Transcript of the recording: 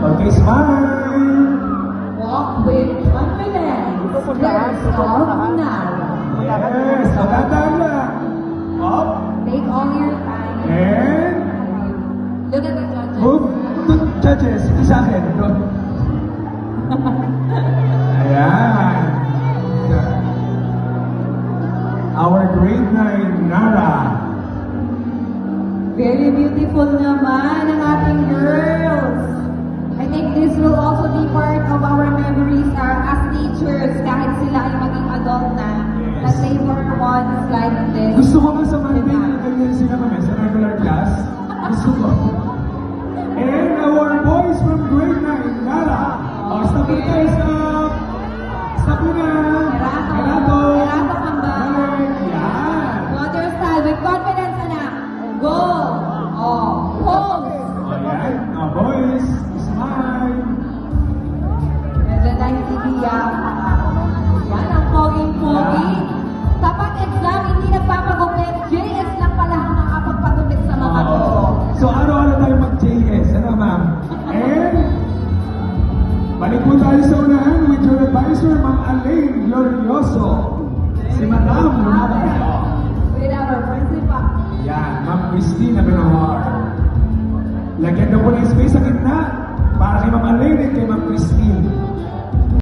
Okay, smile. Walk with confidence. Girls of Nara. Yes, tandaan lang. Up. Take all your time. And Look at the judges. move to judges. Hindi sa akin. Go. Ayan. Our grade 9, Nara. Very beautiful naman ang ating girls. I think this will also be part of our memories as teachers kahit sila ay maging adult na. That they were once like this. Gusto ko nga sa Monday na ganyan sila kami sa regular class. Gusto ko. And our boys from grade 9, Nara. Stop na tayo, stop. Stop muna. Erato kamba. Yan. Got your style with confidence, anak. Go! Oh, pose! Ayan. Boys, smile. Medyo lang si Dia. Yan ang poging-pogi. Tapat exam, hindi nagpapagupit. JS lang pala ang nakapagpagupit sa mga to. So araw-araw tayo mag-JS. Ano ma'am? And balik po tayo sa unahan with your advisor, Ma'am Alain Glorioso. Si Madam Lumabay. With our principal. Yan, Ma'am Christina Benohar. Lagyan daw po ng space sa gitna para kay Ma'am Alain at kay Ma'am Christine.